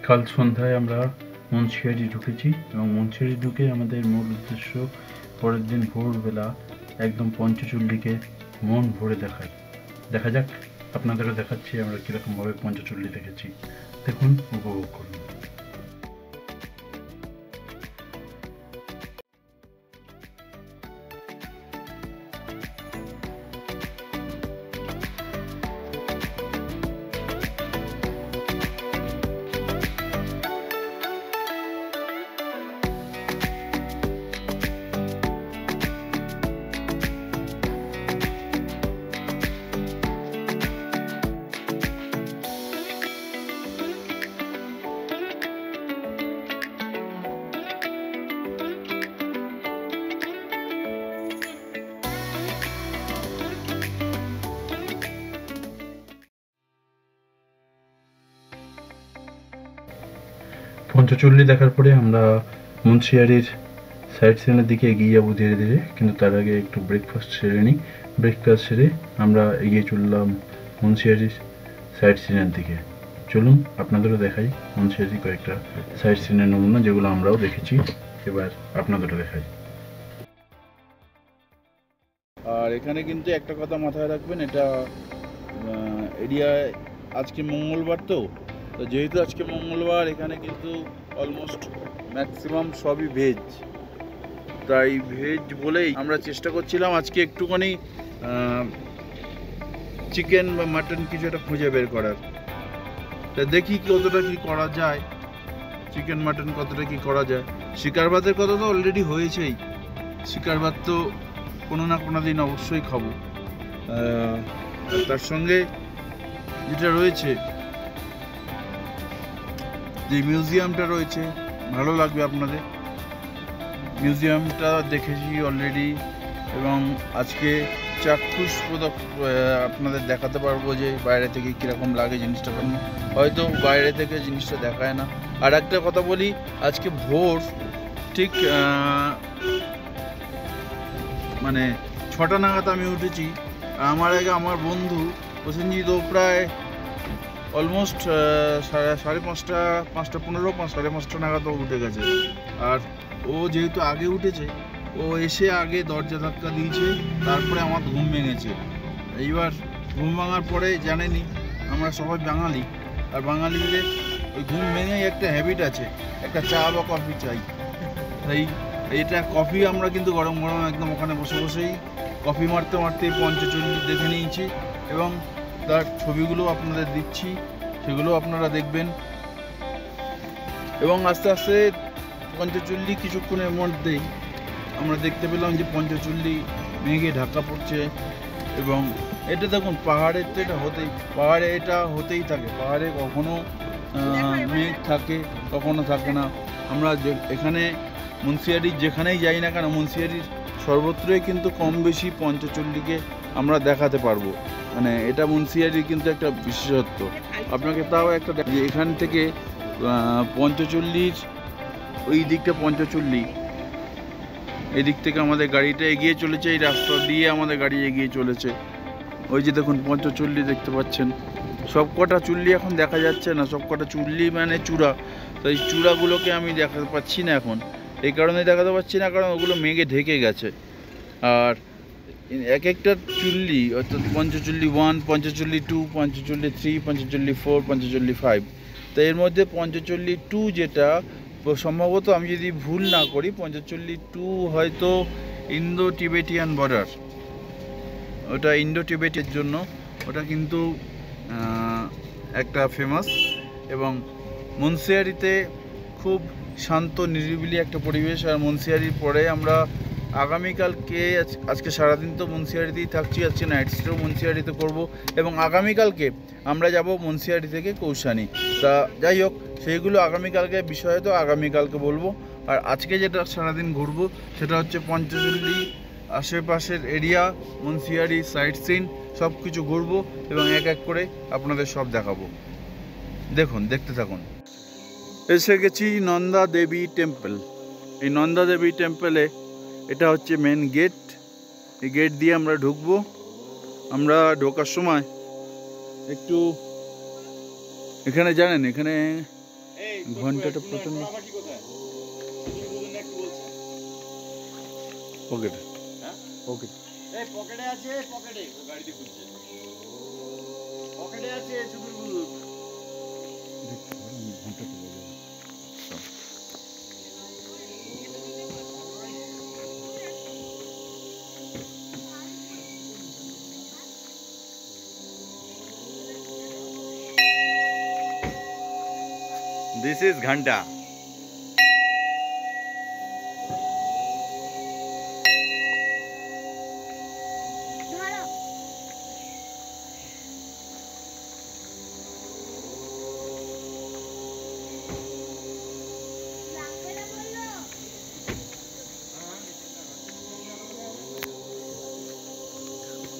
কাল সন্ধ্যায় আমরা মুন্সিয়ারি ঢুকেছি এবং মুন্সিয়ারি ঢুকে আমাদের মূল উদ্দেশ্য পরের দিন ভোরবেলা একদম পঞ্চচূড়িকে মন ভরে দেখা যাক। আপনাদেরও দেখাচ্ছি আমরা কীরকমভাবে পঞ্চচূড়ি দেখেছি, দেখুন, উপভোগ করুন। পঞ্চচূড়ি দেখার পরে আমরা মুন্সিয়ারির সাইড সিনের দিকে এগিয়ে যাবো ধীরে ধীরে, কিন্তু তার আগে একটু ব্রেকফাস্ট সেরে নিই। ব্রেকফাস্ট সেরে আমরা এগিয়ে চললাম মুন্সিয়ারির সাইড সিনের দিকে। চলুন আপনাদেরও দেখাই মুন্সিয়ারির কয়েকটা সাইড সিনের নমুনা, যেগুলো আমরাও দেখেছি, এবার আপনাদেরও দেখাই। আর এখানে কিন্তু একটা কথা মাথায় রাখবেন, এটা এরিয়ায় আজকে মঙ্গলবার, তো যেহেতু আজকে মঙ্গলবার এখানে কিন্তু অলমোস্ট ম্যাক্সিমাম সবই ভেজ, তাই ভেজ বলেই আমরা চেষ্টা করছিলাম আজকে একটুখানি চিকেন বা মাটন কিছু একটা খুঁজে বের করার। তা দেখি কতটা কি করা যায়, চিকেন মাটন কতটা কি করা যায়। শিকার ভাতের কথা তো অলরেডি হয়েছেই, শিকার ভাত তো কোনো না কোনো দিন অবশ্যই খাবো। তার সঙ্গে যেটা রয়েছে, যে মিউজিয়ামটা রয়েছে, ভালো লাগবে আপনাদের। মিউজিয়ামটা দেখেছি অলরেডি এবং আজকে চাক্ষুষ আপনাদের দেখাতে পারবো যে বাইরে থেকে কীরকম লাগে জিনিসটা, হয়তো বাইরে থেকে জিনিসটা দেখায় না। আর একটা কথা বলি, আজকে ভোর ঠিক মানে 6টা নাগাদ আমি উঠেছি। আমার আগে আমার বন্ধু প্রসেনজিৎ ও প্রায় অলমোস্ট 5:30, 5:15, 5:30 নাগাদ উঠে গেছে। আর ও যেহেতু আগে উঠেছে, ও এসে আগে দরজা ধাক্কা দিয়েছে, তারপরে আমার ঘুম ভেঙেছে। এইবার ঘুম ভাঙার পরে জানেনি আমরা সবাই বাঙালি, আর বাঙালিদের ওই ঘুম ভেঙেই একটা হ্যাবিট আছে, একটা চা বা কফি চাই। তাই এটা কফি আমরা কিন্তু গরম গরম একদম ওখানে বসে বসেই কফি মারতে মারতে পঞ্চচূড়ি দেখে নিয়েছি এবং তার ছবিগুলো আপনাদের দিচ্ছি, সেগুলো আপনারা দেখবেন। এবং আস্তে আস্তে পঞ্চচূড়ি কিছুক্ষণের মধ্যেই আমরা দেখতে পেলাম যে পঞ্চচূড়ি মেঘে ঢাকা পড়ছে। এবং এটা দেখুন, পাহাড়ের তো পাহাড়ে এটা হতেই থাকে, পাহাড়ে কখনো মেঘ থাকে কখনো থাকে না। আমরা এখানে মুন্সিয়ারির যেখানেই যাই না কেন, মুন্সিয়ারির সর্বত্রই কিন্তু কম বেশি পঞ্চচূড়িকে আমরা দেখাতে পারবো। মানে এটা মুন্সিয়ারির কিন্তু একটা বিশেষত্ব। আপনাকে তাও একটা, এখান থেকে পঞ্চচূড়ির ওই দিকটা পঞ্চচূড়ি, এই দিক থেকে আমাদের গাড়িটা এগিয়ে চলেছে, এই রাস্তা দিয়ে আমাদের গাড়ি এগিয়ে চলেছে। ওই যে দেখুন পঞ্চচূড়ি দেখতে পাচ্ছেন। সব কটা চুল্লি এখন দেখা যাচ্ছে না, সব কটা চুল্লি মানে চূড়া, তো এই চূড়াগুলোকে আমি দেখাতে পাচ্ছি না এখন। এই কারণে দেখাতে পাচ্ছি না কারণ ওগুলো মেঘে ঢেকে গেছে। আর এক একটা চুল্লি, অর্থাৎ পঞ্চচূড়ি 1, পঞ্চচূড়ি 2, পঞ্চচূড়ি 3, পঞ্চচূড়ি 4, পঞ্চচূড়ি 5। তো এর মধ্যে পঞ্চচূড়ি 2 যেটা সম্ভবত, আমি যদি ভুল না করি, পঞ্চচূড়ি 2 হয়তো ইন্দো টিবেটিয়ান বর্ডার, ওটা ইন্দো টিবেটের জন্য ওটা কিন্তু একটা ফেমাস। এবং মুন্সিয়ারিতে খুব শান্ত নিরিবিলি একটা পরিবেশ। আর মুন্সিয়ারির পরে আমরা আগামীকালকে, আজকে সারাদিন তো মুন্সিয়ারিতেই থাকছি, আজকে নাইট স্টেও মুন্সিয়ারিতে করব এবং আগামীকালকে আমরা যাব মুন্সিয়ারি থেকে কৌশানি। তা যাই হোক, সেইগুলো আগামীকালকে বিষয়ে তো আগামীকালকে বলবো। আর আজকে যেটা সারাদিন ঘুরবো সেটা হচ্ছে পঞ্চচূড়ি আশেপাশের এরিয়া, মুন্সিয়ারি সাইট সিন সব কিছু ঘুরবো এবং এক এক করে আপনাদের সব দেখাবো। দেখুন, দেখতে থাকুন। এসে গেছি নন্দা দেবী টেম্পল। এই নন্দা দেবী টেম্পলে এটা হচ্ছে মেন গেট। এই গেট দিয়ে আমরা ঢুকবো। আমরা ঢোকার সময় একটু এখানে জানেন, এখানে ঘন্টাটা প্রচন্ড পকেটে পকেটে পকেটে আছে, পকেটে গাড়িতে খুঁজছে, পকেটে আছে চুপির ঘন্টাটা This is Ghanta.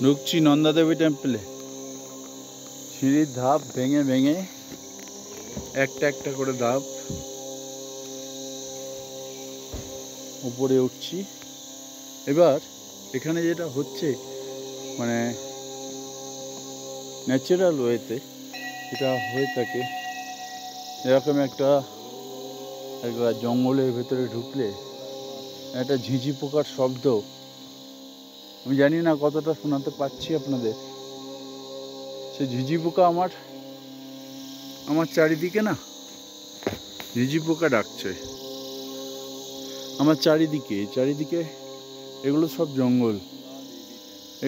ঢুকছি নন্দাদেবী টেম্পলে। সিঁড়ির ধাপ ভেঙে ভেঙে একটা একটা করে ধাপ উপরে উঠছি। এবার এখানে যেটা হচ্ছে মানে ন্যাচারাল ওয়েতে এটা হয়ে থাকে, এরকম একটা জঙ্গলের ভেতরে ঢুকলে একটা ঝিঁঝি পোকার শব্দ, আমি জানি না কতটা শোনাতে পাচ্ছি আপনাদের। সে ঝিঁঝি পোকা আমার চারিদিকে না ঝিঁঝি পোকা ডাকছে আমার চারিদিকে এগুলো সব জঙ্গল।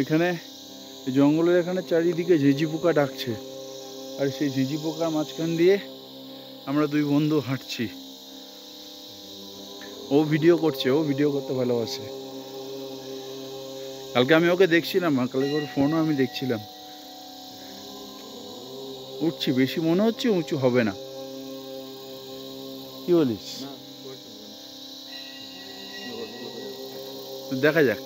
এখানে জঙ্গলের এখানে চারিদিকে ঝিঁঝি পোকা ডাকছে, আর সেই ঝিঁঝি পোকার মাঝখান দিয়ে আমরা দুই বন্ধু হাঁটছি। ও ভিডিও করছে, ও ভিডিও করতে ভালোবাসে। কালকে আমি ওকে দেখছিলাম, কালকে ওর ফোনও আমি দেখছিলাম। উঠছি, বেশি মনে হচ্ছে উঁচু হবে না, কি বলিস? দেখা যাক।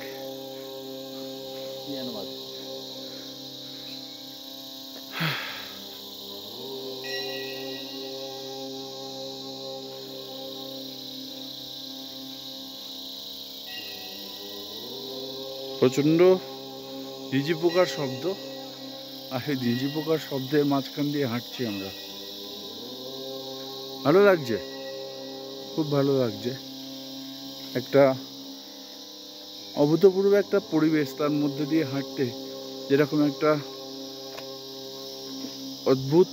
প্রচণ্ড ঝিঁঝি পোকার শব্দ, আর সেই ঝিঁঝি পোকার শব্দের মাঝখান দিয়ে হাঁটছি আমরা। ভালো লাগছে, খুব ভালো লাগছে। একটা অভূতপূর্ব একটা পরিবেশ, তার মধ্যে দিয়ে হাঁটতে যেরকম একটা অদ্ভুত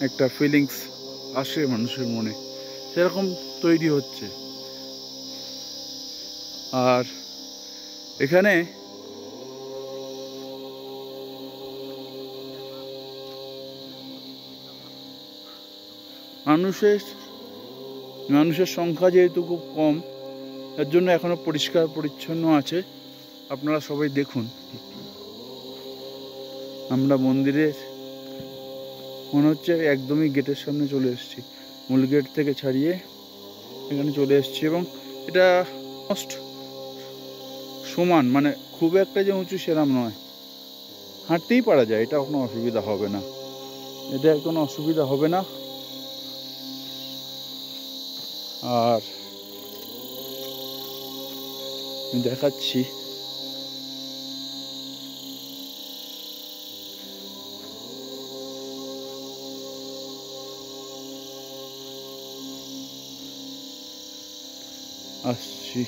একটা ফিলিংস আসে মানুষের মনে, সেরকম তৈরি হচ্ছে। আর এখানে মানুষের সংখ্যা যেহেতু খুব কম, এর জন্য এখনো পরিষ্কার পরিচ্ছন্ন আছে। আপনারা সবাই দেখুন। আমরা মন্দিরের মনে হচ্ছে একদমই গেটের সামনে চলে এসেছি, মূল গেট থেকে ছাড়িয়ে এখানে চলে এসেছি। এবং এটা সমান, মানে খুব একটা যে উঁচু সেরাম নয়, হাঁটতেই পারা যায়, এটা কোনো অসুবিধা হবে না, এটা কোনো অসুবিধা হবে না। আর দেখাচ্ছি আসছি।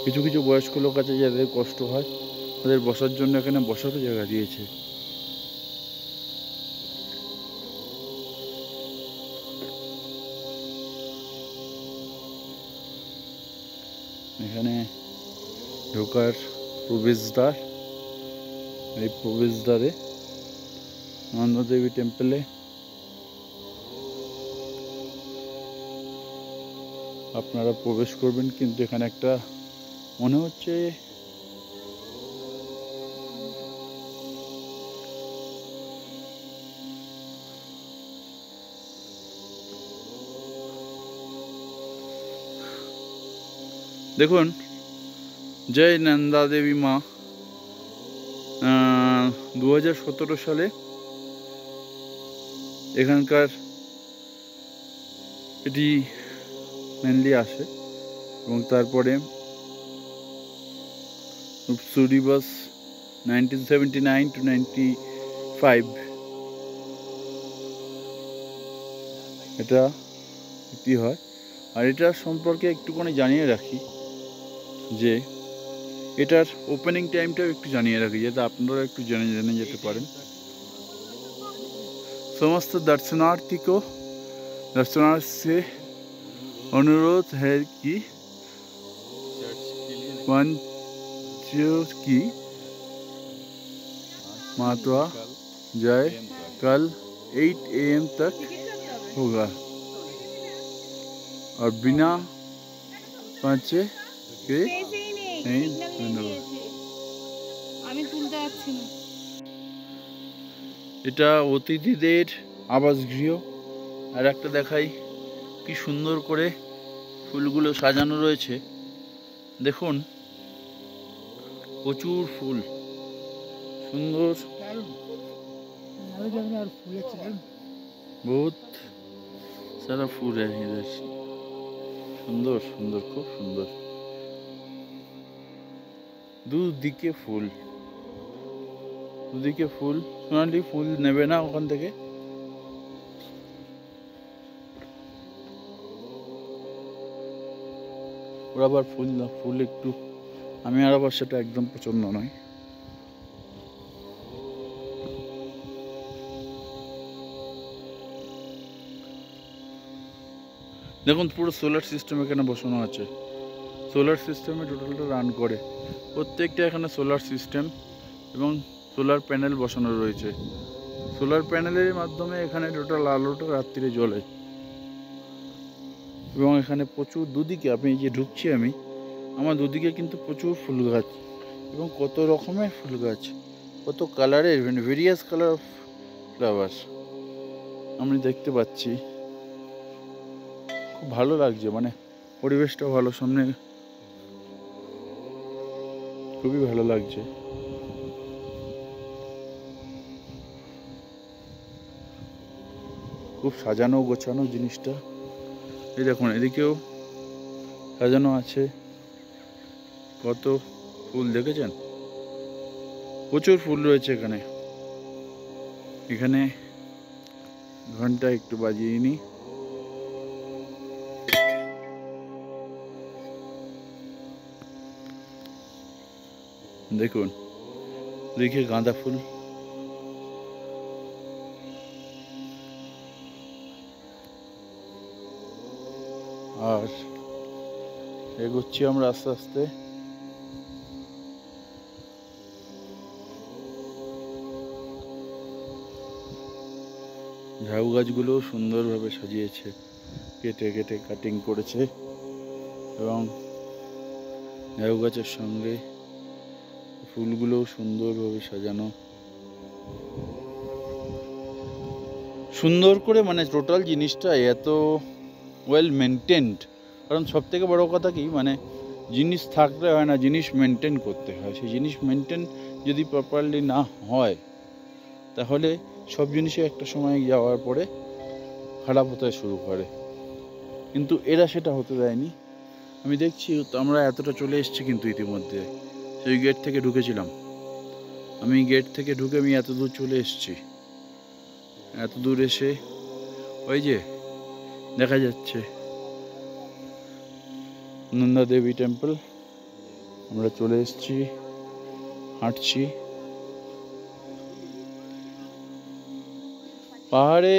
কিছু কিছু বয়স্ক লোক আছে যাদের কষ্ট হয়, তাদের বসার জন্য এখানে বসারও জায়গা দিয়েছে। এখানে ঢোকার প্রবেশদ্বার, এই প্রবেশদ্বারে নন্দাদেবী টেম্পলে আপনারা প্রবেশ করবেন। কিন্তু এখানে একটা মনে হচ্ছে দেখুন, জয় নন্দা দেবী মা। 2017 সালে এখানকার এটি মেনলি আসে, এবং তারপরে রূপসুরি বাস 1979 to 95 এটা বিক্রি হয়। আর এটার সম্পর্কে একটুখানি জানিয়ে রাখি যে এটার ওপেনিং টাইমটাও একটু জানিয়ে রাখি, যাতে আপনারা একটু জেনে যেতে পারেন। समस्त दर्शनार्थी से अनुरोध है कि पंचों की मात्रा जाए कल 8 AM तक होगा और बिना पाँचे के नहीं এটা অতিথিদের আবাসগৃহ। আর একটা দেখাই কি সুন্দর করে ফুলগুলো সাজানো রয়েছে, দেখুন প্রচুর ফুল, সুন্দর, বহুত সারা ফুল এদের, সুন্দর সুন্দর, খুব সুন্দর, দুদিকে ফুল, দুদিকে ফুল। সোনালি ফুল নেবে না ওখান থেকে? ওর আবার ফুল না, ফুল একটু, আমি আর আবার সেটা একদম পছন্দ নয়। দেখুন পুরো সোলার সিস্টেম এখানে বসানো আছে, সোলার সিস্টেমে টোটালটা রান করে, প্রত্যেকটা এখানে সোলার সিস্টেম এবং সোলার প্যানেল বসানো রয়েছে। সোলার প্যানেলের মাধ্যমে এখানে টোটাল আলোটা রাত্রিরে জ্বলে এবং এখানে প্রচুর দুদিকে, আপনি যে ঢুকছি আমি, আমার দুদিকে কিন্তু প্রচুর ফুল গাছ এবং কত রকমের ফুল গাছ, কত কালারের, মানে ভেরিয়াস কালার অফ ফ্লাওয়ার আমি দেখতে পাচ্ছি। খুব ভালো লাগছে, মানে পরিবেশটাও ভালো, সামনে খুবই ভালো লাগছে। খুব সাজানো গোছানো জিনিসটা, এই দেখুন এদিকেও সাজানো আছে, কত ফুল দেখেছেন, প্রচুর ফুল রয়েছে এখানে। এখানে ঘন্টা একটু বাজিয়ে নি, দেখুন দেখে গাঁদা ফুল, আর এগোচ্ছি আমরা আস্তে আস্তে। ঝাউ গাছগুলো সুন্দরভাবে সাজিয়েছে, কেটে কেটে কাটিং করেছে এবং ঝাউ গাছের সঙ্গে ফুলগুলো সুন্দরভাবে সাজানো, সুন্দর করে, মানে টোটাল জিনিসটা এত ওয়েল মেনটেন্ড। কারণ সব থেকে বড়ো কথা কি, মানে জিনিস থাকলে হয় না, জিনিস মেনটেন করতে হয়। সেই জিনিস মেনটেন যদি প্রপারলি না হয় তাহলে সব জিনিসই একটা সময় যাওয়ার পরে খারাপ হতে শুরু করে, কিন্তু এরা সেটা হতে দেয়নি। আমি দেখছি আমরা এতটা চলে এসেছি কিন্তু ইতিমধ্যে, সেই গেট থেকে ঢুকেছিলাম আমি, গেট থেকে ঢুকে আমি এত দূর চলে এসেছি। এত দূর এসে ওই যে দেখা যাচ্ছে নন্দা দেবী টেম্পল, আমরা চলে এসেছি, হাঁটছি পাহাড়ে।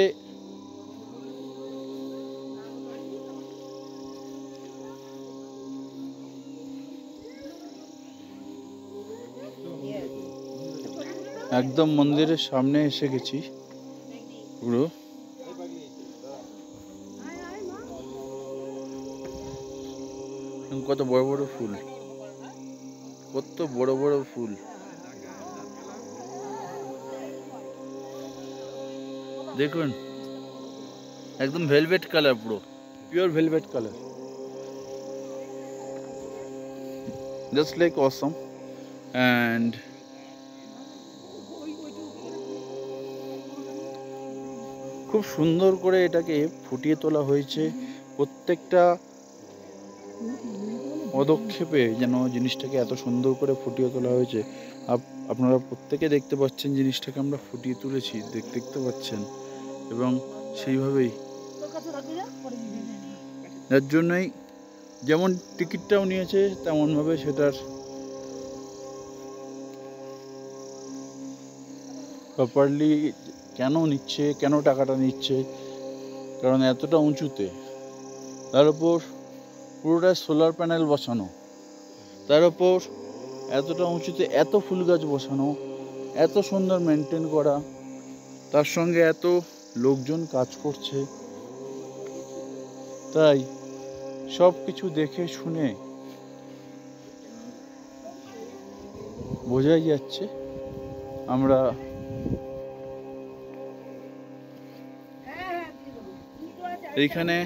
একদম মন্দিরের সামনে এসে গেছি পুরো, কত বড় বড় ফুল, কত বড় বড় ফুল, দেখুন একদম ভেলভেট কালার, পুরো pure velvet colour, just like Assam. And খুব সুন্দর করে এটাকে ফুটিয়ে তোলা হয়েছে, প্রত্যেকটা পদক্ষেপে যেন জিনিসটাকে এত সুন্দর করে ফুটিয়ে তোলা হয়েছে। আপনারা প্রত্যেকে দেখতে পাচ্ছেন জিনিসটাকে আমরা ফুটিয়ে তুলেছি, দেখতে পাচ্ছেন, এবং সেইভাবেই যার জন্যই যেমন টিকিটটাও নিয়েছে তেমনভাবে সেটার প্রপারলি কেন নিচ্ছে, কেন টাকাটা নিচ্ছে, কারণ এতটা উঁচুতে, তার উপর পুরোটা সোলার প্যানেল বসানো, তার উপর এতটা উঁচুতে এত ফুল গাছ বসানো, এত সুন্দর মেনটেন করা, তার সঙ্গে এত লোকজন কাজ করছে। তাই সব কিছু দেখে শুনে বোঝাই যাচ্ছে আমরা এইখানে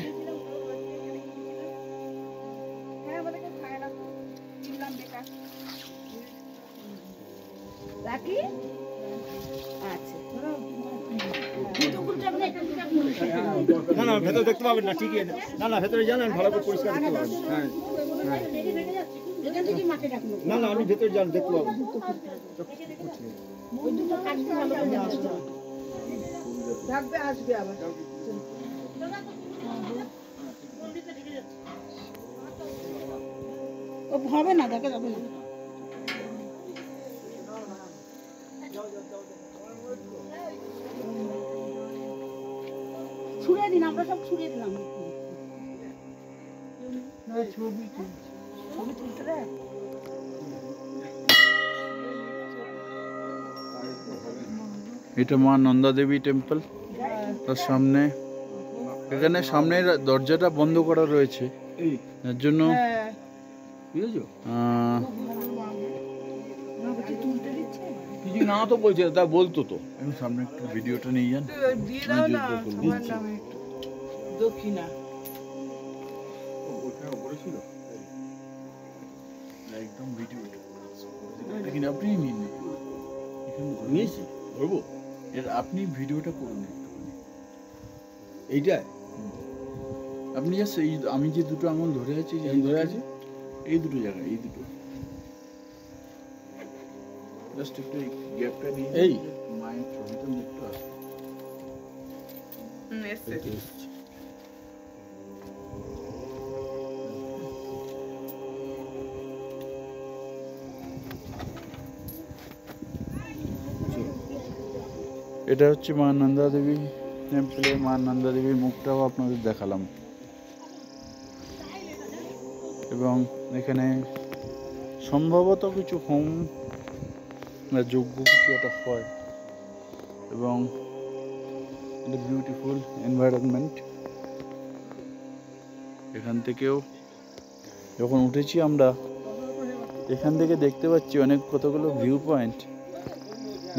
না ভেতরে দেখতে পাবেন না, ঠিকই না ভেতরে জানেন ভালো করে পরিষ্কার দেখতে পাবেন। হ্যাঁ না আমি ভেতরে যান দেখতে পাবেন। আসবে আবার ও হবে না, দেখা যাবে না। ছুড়ে দিন, আমরা সব ছুড়ে দিলাম। ছবি তুলতে রে এটা মা নন্দা দেবী টেম্পল, তার সামনে এখানে সামনের দরজাটা বন্ধ করা রয়েছে, এর জন্য কিছু না তো বলছে, তা বলতো তো। আমি সামনে একটু ভিডিওটা নিয়ে যান, দক্ষিণা একদম ভিডিও দেখেন, আপনি নিন, নিয়েছি ধরবো, এর আপনি ভিডিওটা করুন একটুখানি। এইটা আপনি জাস্ট এই আমি যে দুটো আঙুল ধরে আছি, ধরে আছে এই দুটো জায়গায়, এই দুটো জাস্ট একটু গ্যাপটা নিয়ে এই মায়ের ছবিটা একটু আসবে। এটা হচ্ছে মা নন্দা দেবী টেম্পলে, মা নন্দা দেবীর মুখটাও আপনাদের দেখালাম, এবং এখানে সম্ভবত কিছু হোম বা যজ্ঞ কিছু একটা হয়, এবং এটা বিউটিফুল এনভায়রনমেন্ট। এখান থেকেও যখন উঠেছি আমরা, এখান থেকে দেখতে পাচ্ছি অনেক কতগুলো ভিউ পয়েন্ট।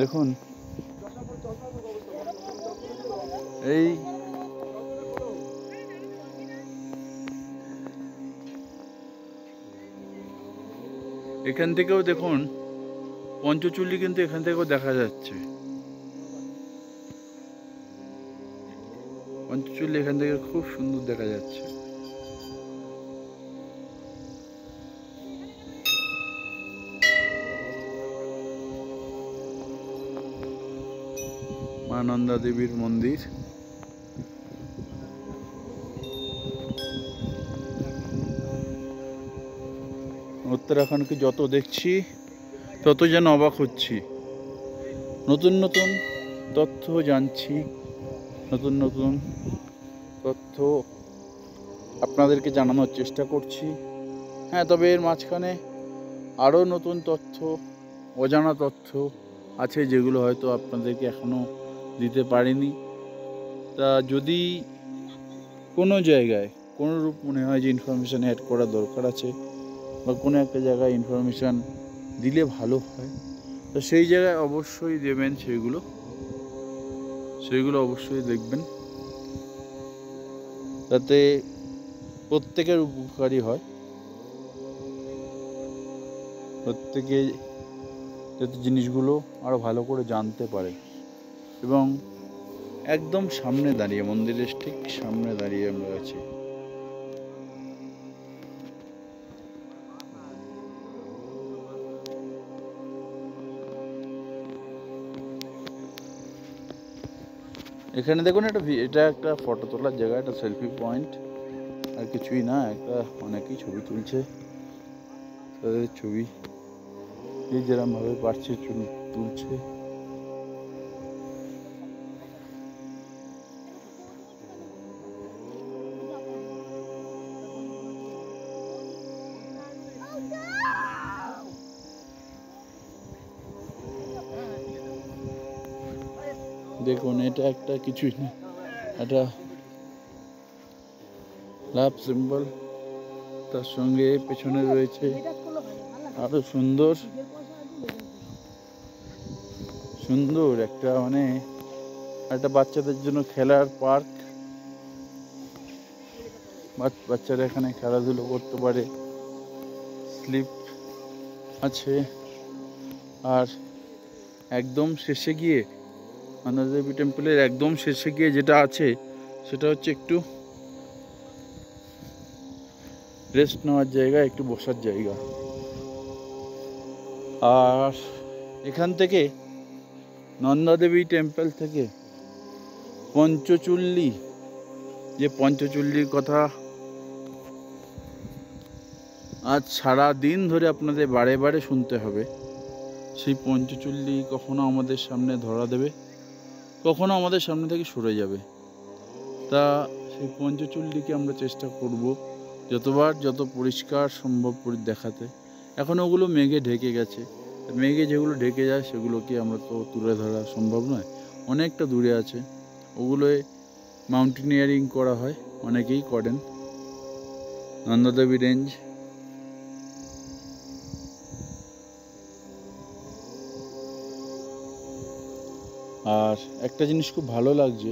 দেখুন এই এখান থেকেও দেখুন পঞ্চচুল্লি কিন্তু এখান থেকেও দেখা যাচ্ছে, পঞ্চচুল্লি এখান থেকে খুব সুন্দর দেখা যাচ্ছে। মা নন্দা দেবীর মন্দির, উত্তরাখণ্ডকে যত দেখছি তত যেন অবাক হচ্ছি, নতুন নতুন তথ্য জানছি, নতুন নতুন তথ্য আপনাদেরকে জানানোর চেষ্টা করছি। হ্যাঁ, তবে এর মাঝখানে আরও নতুন তথ্য, অজানা তথ্য আছে যেগুলো হয়তো আপনাদেরকে এখনও দিতে পারিনি। তা যদি কোনো জায়গায় কোনো রূপ মনে হয় যে ইনফরমেশান অ্যাড করার দরকার আছে, বা কোনো একটা জায়গায় ইনফরমেশান দিলে ভালো হয়, তো সেই জায়গায় অবশ্যই দেবেন, সেইগুলো অবশ্যই দেখবেন, যাতে প্রত্যেকের উপকারী হয়, প্রত্যেকে যাতে জিনিসগুলো আরও ভালো করে জানতে পারে। এবং একদম সামনে দাঁড়িয়ে, মন্দিরের ঠিক সামনে দাঁড়িয়ে আমরা আছি। এখানে দেখুন এটা একটা ফটো তোলার জায়গা, একটা সেলফি পয়েন্ট, আর কিছুই না। একটা অনেকেই ছবি তুলছে, তাদের ছবি যে যেরকমভাবে পারছে তুলছে। দেখুন এটা একটা কিছুই না, একটা লাভ সিম্বল, তার সঙ্গে পেছনে রয়েছে আরো সুন্দর সুন্দর একটা মানে একটা বাচ্চাদের জন্য খেলার পার্ক। বাচ্চারা এখানে খেলাধুলো করতে পারে, স্লিপ আছে। আর একদম শেষে গিয়ে নন্দাদেবী টেম্পলের একদম শেষে গিয়ে যেটা আছে সেটা হচ্ছে একটু রেস্ট নেওয়ার জায়গা, একটু বসার জায়গা। আর এখান থেকে নন্দাদেবী টেম্পল থেকে পঞ্চচুল্লি, যে পঞ্চচুল্লির কথা আজ সারা দিন ধরে আপনাদের বারে বারে শুনতে হবে, সেই পঞ্চচুল্লি কখনো আমাদের সামনে ধরা দেবে, কখনো আমাদের সামনে থেকে সরে যাবে। তা সেই পঞ্চচুল্লিকে আমরা চেষ্টা করব যত পরিষ্কার সম্ভব দেখাতে। এখন ওগুলো মেঘে ঢেকে গেছে, মেঘে যেগুলো ঢেকে যায় সেগুলোকে আমরা তো তুলে ধরা সম্ভব নয়, অনেকটা দূরে আছে। ওগুলোয় মাউন্টেনিয়ারিং করা হয়, অনেকেই করেন। নন্দাদেবী রেঞ্জ আর একটা জিনিস খুব ভালো লাগছে,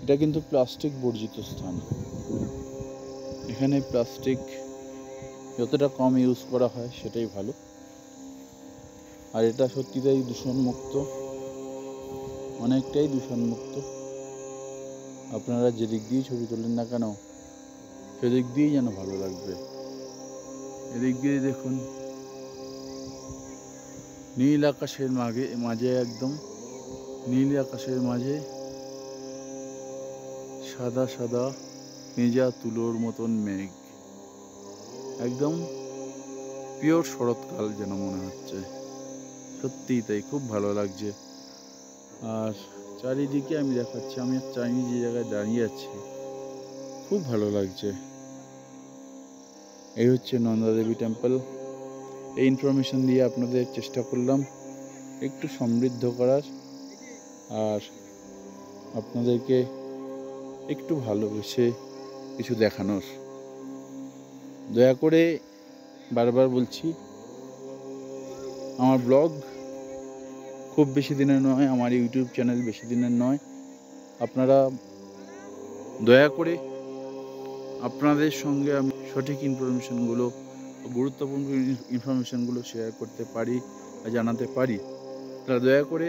এটা কিন্তু প্লাস্টিক বর্জিত স্থান। এখানে প্লাস্টিক যতটা কম ইউজ করা হয় সেটাই ভালো। আর এটা সত্যিটাই দূষণমুক্ত, অনেকটাই দূষণমুক্ত। আপনারা যেদিক দিয়েই ছবি তোলেন না কেন সেদিক দিয়েই যেন ভালো লাগবে। এদিক দিয়ে দেখুন নীল আকাশের মাঝে একদম নীল আকাশের মাঝে সাদা সাদা ভেজা তুলোর মতন মেঘ, একদম পিওর শরৎকাল যেন মনে হচ্ছে। সত্যিই তাই, খুব ভালো লাগছে। আর চারিদিকে আমি দেখাচ্ছি, আমি যে জায়গায় দাঁড়িয়ে আছি খুব ভালো লাগছে। এই হচ্ছে নন্দাদেবী টেম্পল। এই ইনফরমেশন দিয়ে আপনাদের চেষ্টা করলাম একটু সমৃদ্ধ করার, আর আপনাদেরকে একটু ভালোবেসে কিছু দেখানোর। দয়া করে বারবার বলছি, আমার ব্লগ খুব বেশি দিনের নয়, আমার ইউটিউব চ্যানেল বেশি দিনের নয়। আপনারা দয়া করে আপনাদের সঙ্গে আমি সঠিক ইনফরমেশনগুলো, গুরুত্বপূর্ণ ইনফরমেশনগুলো শেয়ার করতে পারি বা জানাতে পারি। তারা দয়া করে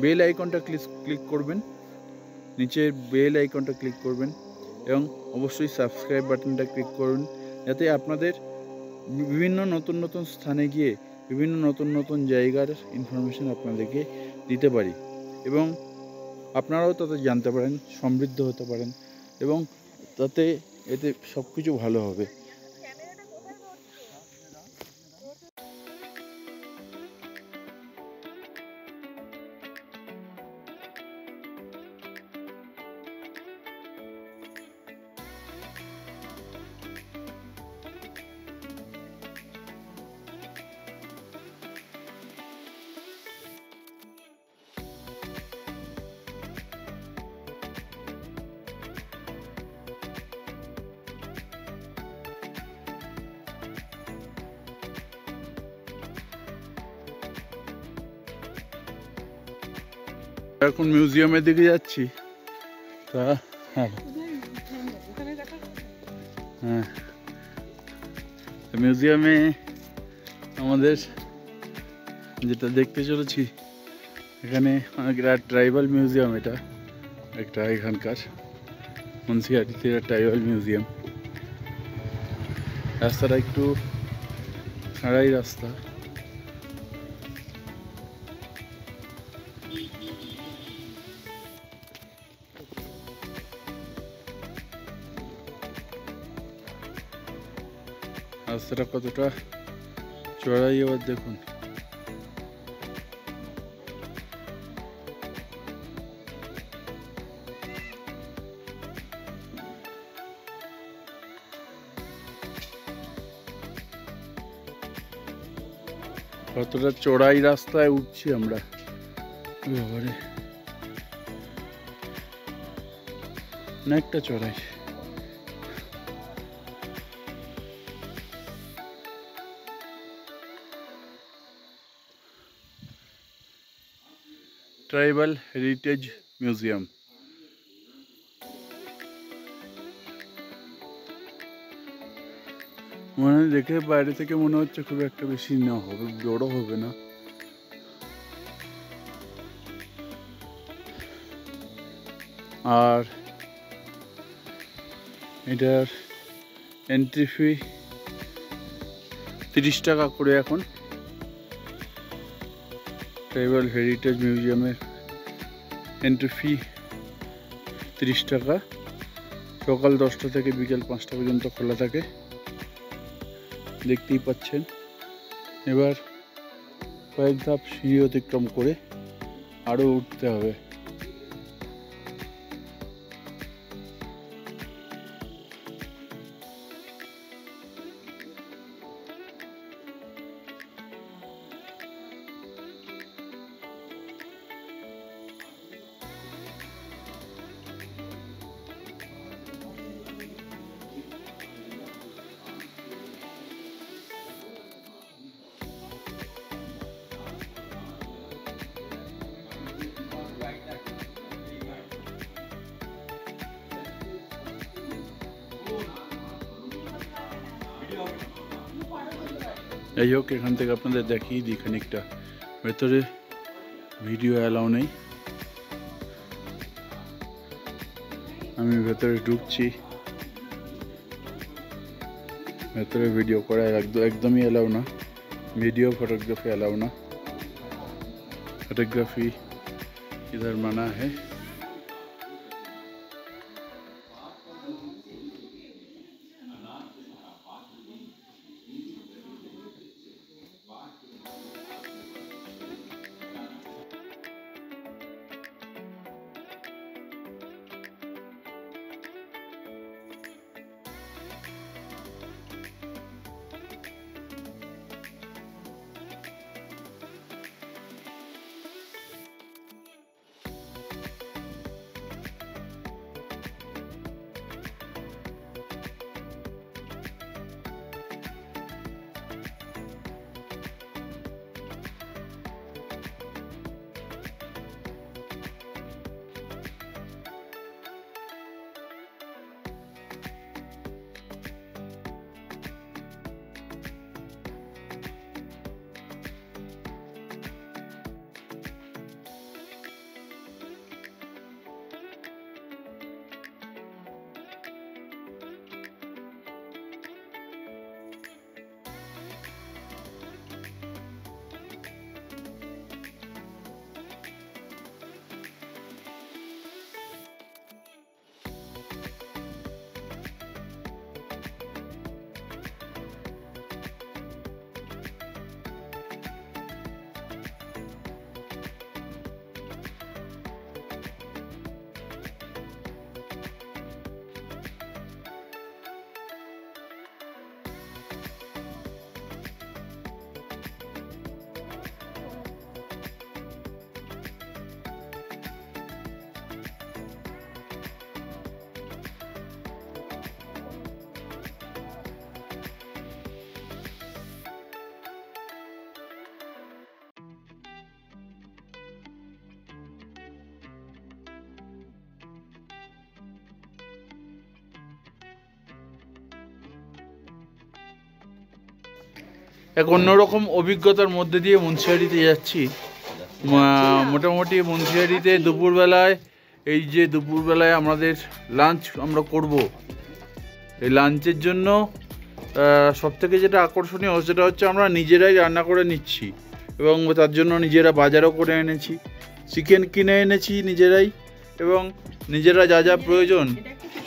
বেল আইকনটা ক্লিক করবেন, নিচের বেল আইকনটা ক্লিক করবেন এবং অবশ্যই সাবস্ক্রাইব বাটনটা ক্লিক করুন, যাতে আপনাদের বিভিন্ন নতুন নতুন স্থানে গিয়ে বিভিন্ন নতুন নতুন জায়গার ইনফরমেশন আপনাদেরকে দিতে পারি এবং আপনারাও তাতে জানতে পারেন, সমৃদ্ধ হতে পারেন এবং এতে সব কিছু ভালো হবে। এখন মিউজিয়ামের দিকে যাচ্ছি। তা হ্যাঁ, মিউজিয়ামে আমাদের যেটা দেখতে চলেছি, এখানে ট্রাইবাল মিউজিয়াম, এটা একটা এখানকার মুন্সিয়াটিতে ট্রাইবাল মিউজিয়াম। রাস্তাটা একটু খাড়াই রাস্তা, রাস্তাটা কতটা চড়াই এবার দেখুন। কতটা চড়াই রাস্তায় উঠছি আমরা, বাবারে অনেকটা চড়াই। Tribal heritage museum. মানে দেখে বাইরে থেকে মনে হচ্ছে খুব একটা বেশি না হবে, বড় হবে না। আর এটার এন্ট্রি ফি 30 টাকা করে এখন। ট্রাইবাল হেরিটেজ মিউজিয়ামের এন্ট্রি ফি 30 টাকা। সকাল 10টা থেকে বিকেল 5টা পর্যন্ত খোলা থাকে, দেখতেই পাচ্ছেন। এবার কয়েক ধাপ সিঁড়ি অতিক্রম করে আরও উঠতে হবে। যাই হোক, এখান থেকে আপনাদের দেখিয়ে দিই খানিকটা। ভেতরে ভিডিও অ্যালাউ নেই, আমি ভেতরে ঢুকছি। ভেতরে ভিডিও করা একদমই অ্যালাউ না, ভিডিও फोटोग्राफी अलाउ ना। फोटोग्राफी इधर मना है। এক অন্যরকম অভিজ্ঞতার মধ্যে দিয়ে মুন্সিয়ারিতে যাচ্ছি। মোটামুটি মুন্সিয়ারিতে দুপুরবেলায়, এই যে দুপুরবেলায় আমাদের লাঞ্চ আমরা করব, এই লাঞ্চের জন্য সবথেকে যেটা আকর্ষণীয় সেটা হচ্ছে আমরা নিজেরাই রান্না করে নিচ্ছি এবং তার জন্য নিজেরা বাজারও করে এনেছি, চিকেন কিনে এনেছি নিজেরাই, এবং নিজেরা যা যা প্রয়োজন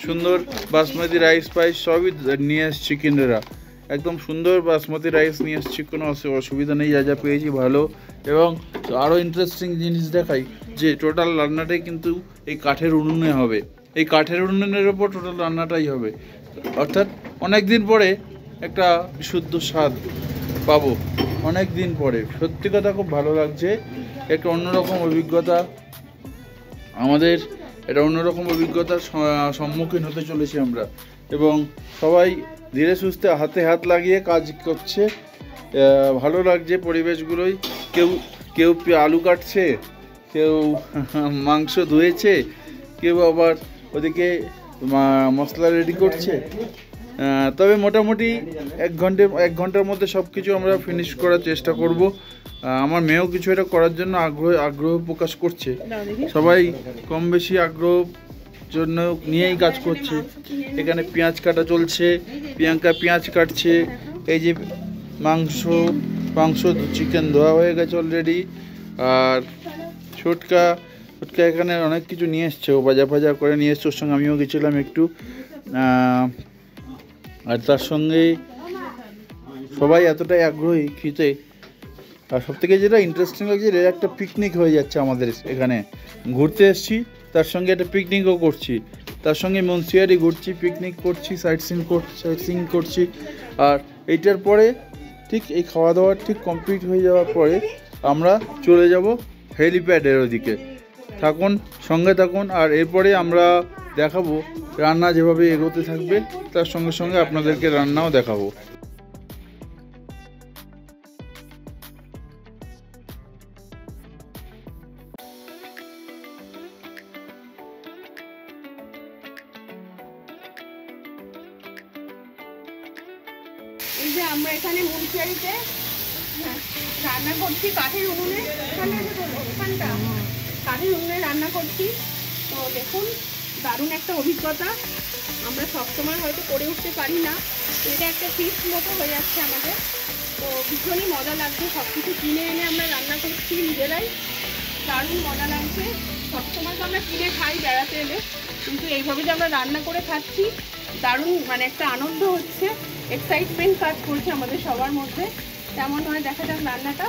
সুন্দর বাসমতি রাইস ফাইস সবই নিয়ে এসছি কিনেরা। একদম সুন্দর বাসমতি রাইস নিয়ে এসেছি, কোনো অসুবিধা নেই, যা যা পেয়েছি ভালো। এবং আরও ইন্টারেস্টিং জিনিস দেখাই যে টোটাল রান্নাটাই কিন্তু এই কাঠের উনুনে হবে, এই কাঠের উনুনের ওপর টোটাল রান্নাটাই হবে, অর্থাৎ অনেক দিন পরে একটা বিশুদ্ধ স্বাদ পাবো, অনেক দিন পরে। সত্যি কথা খুব ভালো লাগছে, একটা অন্যরকম অভিজ্ঞতা আমাদের, এটা অন্যরকম অভিজ্ঞতার সম্মুখীন হতে চলেছি আমরা। এবং সবাই ধীরে সুস্থে হাতে হাত লাগিয়ে কাজ করছে, ভালো লাগছে পরিবেশগুলোই। কেউ কেউ আলু কাটছে, কেউ মাংস ধুয়েছে, কেউ আবার ওদিকে মশলা রেডি করছে। তবে মোটামুটি এক ঘন্টার মধ্যে সব কিছু আমরা ফিনিশ করার চেষ্টা করব। আমার মেয়েও কিছু এটা করার জন্য আগ্রহ প্রকাশ করছে, সবাই কম বেশি আগ্রহ জন্য নিয়েই কাজ করছে। এখানে পেঁয়াজ কাটা চলছে, প্রিয়াঙ্কা পেঁয়াজ কাটছে, এই যে মাংস চিকেন ধোয়া হয়ে গেছে অলরেডি। আর ছোটকা এখানে অনেক কিছু নিয়ে এসছে, ও বাজার করে নিয়ে এসছে, ওর সঙ্গে আমিও গেছিলাম একটু। আর তার সঙ্গে সবাই এতটাই আগ্রহী খেতে। আর সবথেকে যেটা ইন্টারেস্টিং লাগছে, এটা একটা পিকনিক হয়ে যাচ্ছে আমাদের এখানে। ঘুরতে এসেছি, তার সঙ্গে একটা পিকনিকও করছি, তার সঙ্গে মুন্সিয়ারি ঘুরছি, পিকনিক করছি, সাইট সিইং করছি। আর এইটার পরে ঠিক এই খাওয়া দাওয়া ঠিক কমপ্লিট হয়ে যাওয়ার পরে আমরা চলে যাব হেলিপ্যাডের ওদিকে। সঙ্গে থাকুন। আর এরপরে আমরা দেখাবো রান্না যেভাবে এগোতে থাকবে, তার সঙ্গে সঙ্গে আপনাদেরকে রান্নাও দেখাবো। এই যে আমরা এখানে মুন্সিয়ারিতে রান্না করছি কাঠের উনুনে, ওখানটা কাঠের উনুনে রান্না করছি। তো দেখুন, দারুণ একটা অভিজ্ঞতা, আমরা সবসময় হয়তো করে উঠতে পারি না, এটা একটা ফিস্ট মতো হয়ে যাচ্ছে আমাদের। তো ভীষণই মজা লাগছে, সব কিছু কিনে এনে আমরা রান্না করছি নিজেরাই, দারুণ মজা লাগছে। সবসময় তো আমরা কিনে খাই বেড়াতে এলে, কিন্তু এইভাবে যে আমরা রান্না করে খাচ্ছি, দারুণ মানে একটা আনন্দ হচ্ছে, এক্সাইটমেন্ট কাজ করছে আমাদের সবার মধ্যে। তেমন হয়, দেখা যাক রান্নাটা।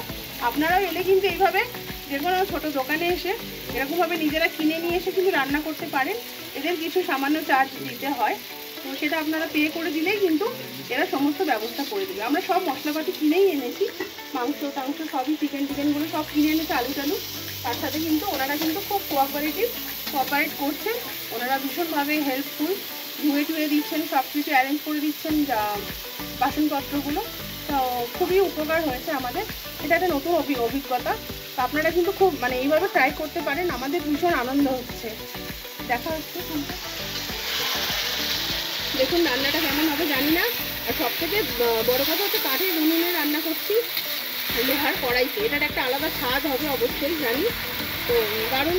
আপনারাও এলে কিন্তু এইভাবে যে কোনো ছোটো দোকানে এসে এরকমভাবে নিজেরা কিনে নিয়ে এসে কিন্তু রান্না করতে পারেন। এদের কিছু সামান্য চার্জ দিতে হয়, তো সেটা আপনারা পে করে দিলেই কিন্তু এরা সমস্ত ব্যবস্থা করে দেবে। আমরা সব মশলাপাতি কিনেই এনেছি, মাংস টাংস সবই, চিকেনগুলো সব কিনে এনেছি, আলু টালু। তার সাথে কিন্তু ওনারা কিন্তু খুব কোঅপারেট করছেন, ওনারা ভীষণভাবে হেল্পফুল, ধুয়ে দিচ্ছেন, সব কিছু অ্যারেঞ্জ করে দিচ্ছেন যা বাসনপত্রগুলো। তো খুবই উপকার হয়েছে আমাদের, এটা একটা নতুন অভিজ্ঞতা। তো আপনারা কিন্তু খুব মানে এইভাবে ট্রাই করতে পারেন, আমাদের ভীষণ আনন্দ হচ্ছে। দেখা হচ্ছে, দেখুন রান্নাটা কেমন হবে জানি না। আর সবথেকে বড় কথা হচ্ছে কাঠের উনুনে রান্না করছি, লোহার কড়াইতে, এটার একটা আলাদা স্বাদ হবে অবশ্যই জানি। তো দারুণ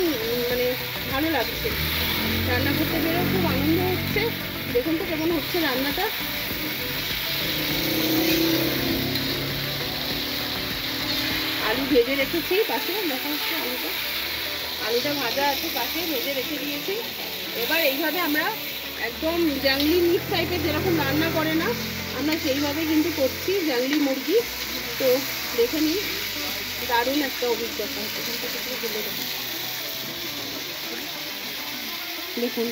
মানে ভালো লাগছে, রান্না করতে পেরেও খুব আনন্দ হচ্ছে। দেখুন তো কেমন হচ্ছে রান্নাটা। আলু ভেজে রেখেছি পাশে, দেখা হচ্ছে আলুটা ভাজা আছে পাশে, ভেজে রেখে দিয়েছি। এবার এইভাবে আমরা একদম জাংলি মিট টাইপের যেরকম রান্না করে না, আমরা সেইভাবে কিন্তু করছি জাংলি মুরগি। তো দেখে নিই, দারুণ একটা অভিজ্ঞতা। দেখুন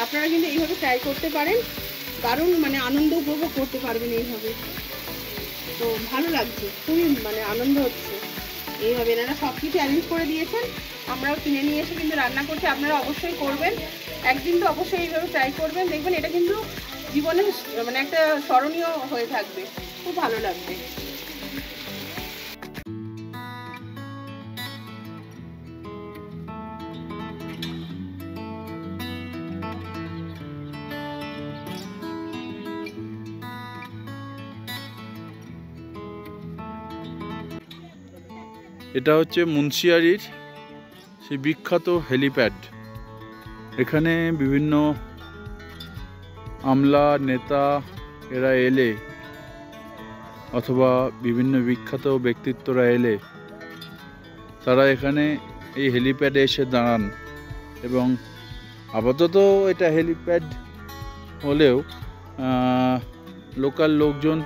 আপনারা কিন্তু এইভাবে ট্রাই করতে পারেন, দারুণ মানে আনন্দ উপভোগ করতে পারবেন এইভাবে। তো ভালো লাগছে, খুবই মানে আনন্দ হচ্ছে। এইভাবে এনারা সব কিছু অ্যারেঞ্জ করে দিয়েছেন, আমরাও কিনে নিয়ে এসে কিন্তু রান্না করছি। আপনারা অবশ্যই করবেন, একদিন তো অবশ্যই এইভাবে ট্রাই করবেন, দেখবেন এটা কিন্তু জীবনে মানে একটা স্মরণীয় হয়ে থাকবে, খুব ভালো লাগবে। এটা হচ্ছে মুন্সিয়ারির সেই বিখ্যাত হেলিপ্যাড। এখানে বিভিন্ন আমলা নেতা এরা এলে অথবা বিভিন্ন বিখ্যাত ব্যক্তিত্বরা এলে তারা এখানে এই হেলিপ্যাডে এসে দাঁড়ান। এবং আপাতত এটা হেলিপ্যাড হলেও লোকাল লোকজন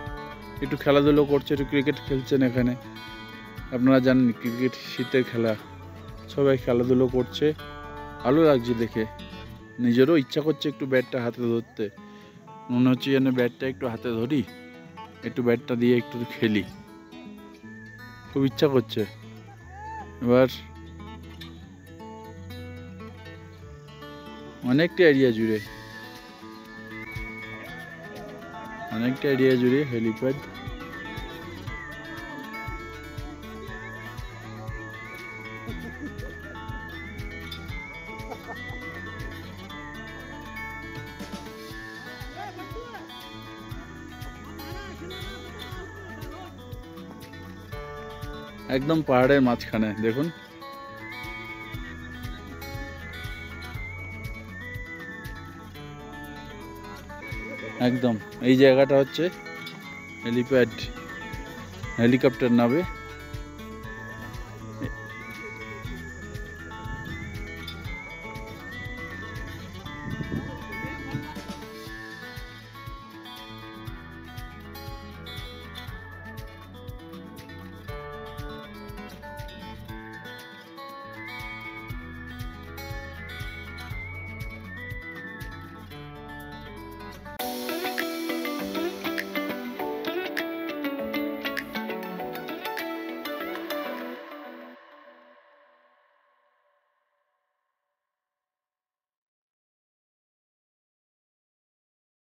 একটু খেলাধুলো করছে, একটু ক্রিকেট খেলছেন এখানে। আপনারা জানেন ক্রিকেট শীতের খেলা, সবাই খেলাধুলো করছে, ভালো লাগছে দেখে। নিজেরও ইচ্ছা করছে একটু ব্যাটটা হাতে ধরতে, মনে হচ্ছে যেন ব্যাটটা একটু হাতে ধরি, একটু ব্যাটটা দিয়ে একটু খেলি, খুব ইচ্ছা করছে। এবার অনেকটা এরিয়া জুড়ে হেলিপ্যাড। একদম পাহাড়ের মাঝখানে দেখুন, একদম এই জায়গাটা হচ্ছে হেলিপ্যাড, হেলিকপ্টার নামে।